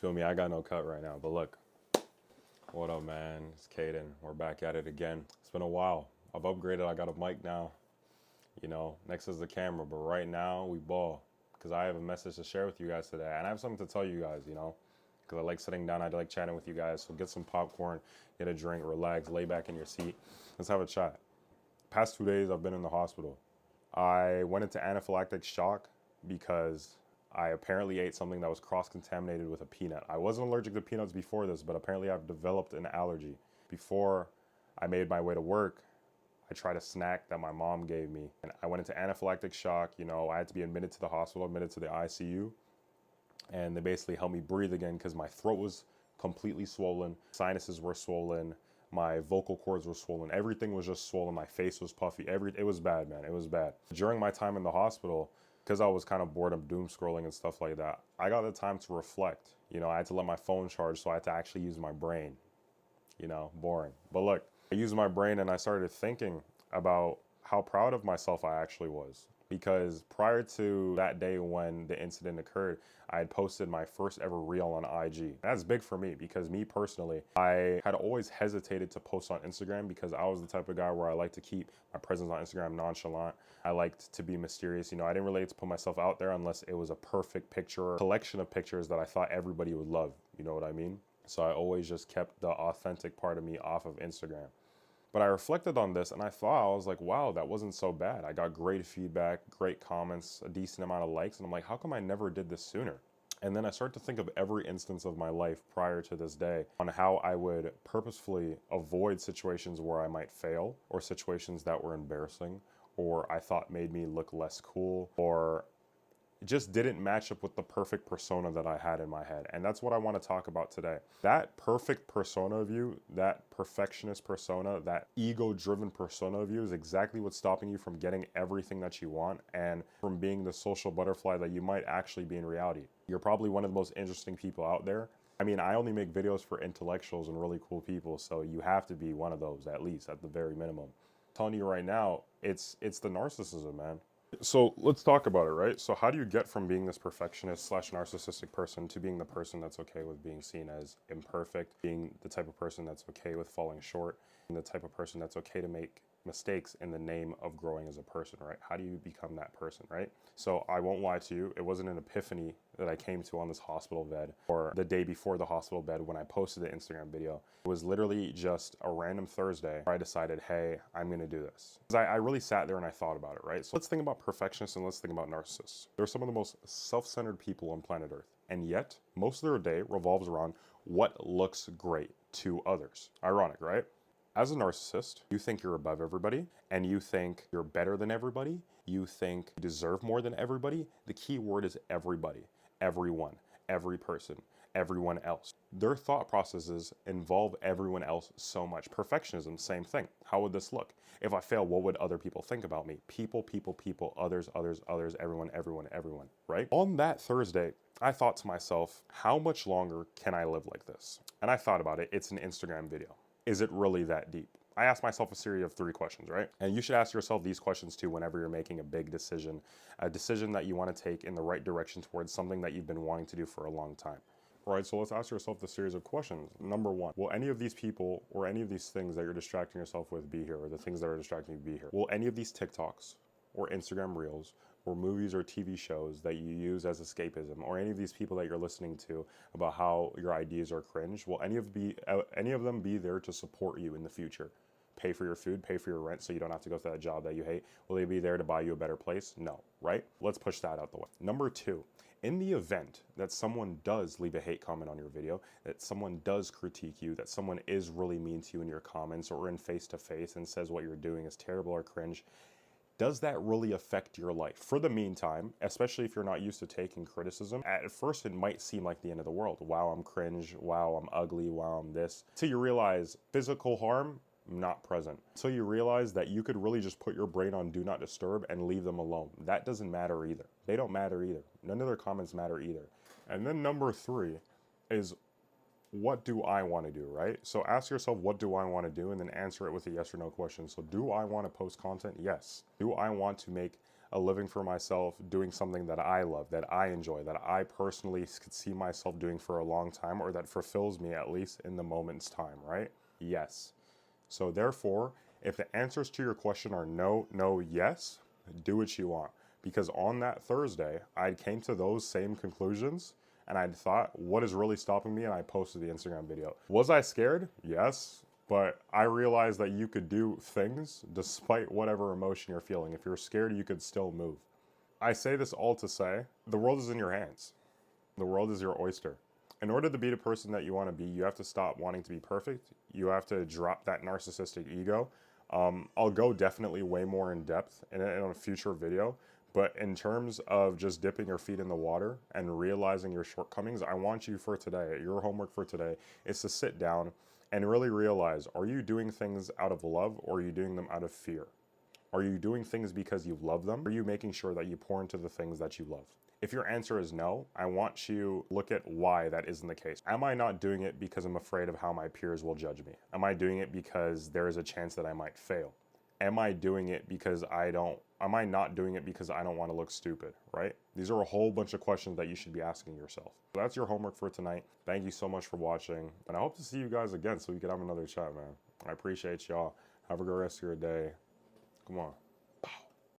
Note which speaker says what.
Speaker 1: Feel me? I got no cut right now, but look. What up, man? It's Caden. We're back at it again. It's been a while. I've upgraded. I got a mic now. Next is the camera, but right now we ball because I have a message to share with you guys today, and I have something to tell you guys. Because I like sitting down. I like chatting with you guys. So get some popcorn, get a drink, relax, lay back in your seat. Let's have a chat. Past 2 days, I've been in the hospital. I went into anaphylactic shock because I apparently ate something that was cross-contaminated with a peanut. I wasn't allergic to peanuts before this, but apparently I've developed an allergy. Before I made my way to work, I tried a snack that my mom gave me, and I went into anaphylactic shock. I had to be admitted to the hospital, admitted to the ICU, and they basically helped me breathe again because my throat was completely swollen, sinuses were swollen, my vocal cords were swollen, everything was just swollen, my face was puffy, it was bad, man, it was bad. During my time in the hospital, because I was kind of bored of doom scrolling and stuff like that, I got the time to reflect. I had to let my phone charge, so I had to actually use my brain. Boring. But look, I used my brain and I started thinking about how proud of myself I actually was. Because prior to that day when the incident occurred, I had posted my first ever reel on IG. That's big for me because me personally, I had always hesitated to post on Instagram because I was the type of guy where I like to keep my presence on Instagram nonchalant. I liked to be mysterious. I didn't really like to put myself out there unless it was a perfect picture or collection of pictures that I thought everybody would love. You know what I mean? So I always just kept the authentic part of me off of Instagram. But I reflected on this and I was like, wow, that wasn't so bad. I got great feedback, great comments, a decent amount of likes. And I'm like, how come I never did this sooner? And then I started to think of every instance of my life prior to this day on how I would purposefully avoid situations where I might fail or situations that were embarrassing or I thought made me look less cool or it just didn't match up with the perfect persona that I had in my head. And that's what I want to talk about today. That perfect persona of you, that perfectionist persona, that ego-driven persona of you is exactly what's stopping you from getting everything that you want and from being the social butterfly that you might actually be in reality. You're probably one of the most interesting people out there. I mean, I only make videos for intellectuals and really cool people, so you have to be one of those at least, at the very minimum. I'm telling you right now, it's the narcissism, man. So let's talk about it, right? So how do you get from being this perfectionist slash narcissistic person to being the person that's okay with being seen as imperfect, being the type of person that's okay with falling short, and the type of person that's okay to make mistakes in the name of growing as a person, right? How do you become that person, right? So I won't lie to you, it wasn't an epiphany that I came to on this hospital bed or the day before the hospital bed when I posted the Instagram video. It was literally just a random Thursday where I decided, hey, I'm gonna do this. Because I really sat there and I thought about it, right? So let's think about perfectionists and let's think about narcissists. They're some of the most self-centered people on planet Earth. And yet, most of their day revolves around what looks great to others. Ironic, right? As a narcissist, you think you're above everybody and you think you're better than everybody. You think you deserve more than everybody. The key word is everybody, everyone, every person, everyone else. Their thought processes involve everyone else so much. Perfectionism, same thing. How would this look? If I fail, what would other people think about me? People, people, people, others, others, others, everyone, everyone, everyone, right? On that Thursday, I thought to myself, how much longer can I live like this? And I thought about it. It's an Instagram video. Is it really that deep? I asked myself a series of 3 questions, right? And you should ask yourself these questions too whenever you're making a big decision, a decision that you want to take in the right direction towards something that you've been wanting to do for a long time. All right, so let's ask yourself the series of questions. Number 1, will any of these people or any of these things that you're distracting yourself with be here, or the things that are distracting you be here? Will any of these TikToks or Instagram Reels or movies or TV shows that you use as escapism, or any of these people that you're listening to about how your ideas are cringe, will any of them be there to support you in the future? Pay for your food, pay for your rent so you don't have to go to that job that you hate? Will they be there to buy you a better place? No, right? Let's push that out the way. Number 2, in the event that someone does leave a hate comment on your video, that someone does critique you, that someone is really mean to you in your comments or in face-to-face and says what you're doing is terrible or cringe, does that really affect your life? For the meantime, especially if you're not used to taking criticism, at first it might seem like the end of the world. Wow, I'm cringe. Wow, I'm ugly. Wow, I'm this. Till you realize physical harm, not present. So you realize that you could really just put your brain on do not disturb and leave them alone. That doesn't matter either. They don't matter either. None of their comments matter either. And then number 3 is, what do I want to do, right? So ask yourself, what do I want to do? And then answer it with a yes or no question. So do I want to post content? Yes. Do I want to make living for myself, doing something that I love, that I enjoy, that I personally could see myself doing for a long time, or that fulfills me at least in the moment's time, right? Yes. So therefore, if the answers to your question are no, no, yes, do what you want. Because on that Thursday, I came to those same conclusions and I thought, what is really stopping me? And I posted the Instagram video. Was I scared? Yes. But I realized that you could do things despite whatever emotion you're feeling. If you're scared, you could still move. I say this all to say, the world is in your hands. The world is your oyster. In order to be the person that you want to be, you have to stop wanting to be perfect. You have to drop that narcissistic ego. I'll go definitely way more in depth in a future video. But in terms of just dipping your feet in the water and realizing your shortcomings, I want you for today, your homework for today is to sit down and really realize, are you doing things out of love or are you doing them out of fear? Are you doing things because you love them? Or are you making sure that you pour into the things that you love? If your answer is no, I want you to look at why that isn't the case. Am I not doing it because I'm afraid of how my peers will judge me? Am I doing it because there is a chance that I might fail? Am I doing it because am I not doing it because I don't want to look stupid, right? These are a whole bunch of questions that you should be asking yourself. So that's your homework for tonight. Thank you so much for watching. And I hope to see you guys again so we can have another chat, man. I appreciate y'all. Have a good rest of your day. Come on.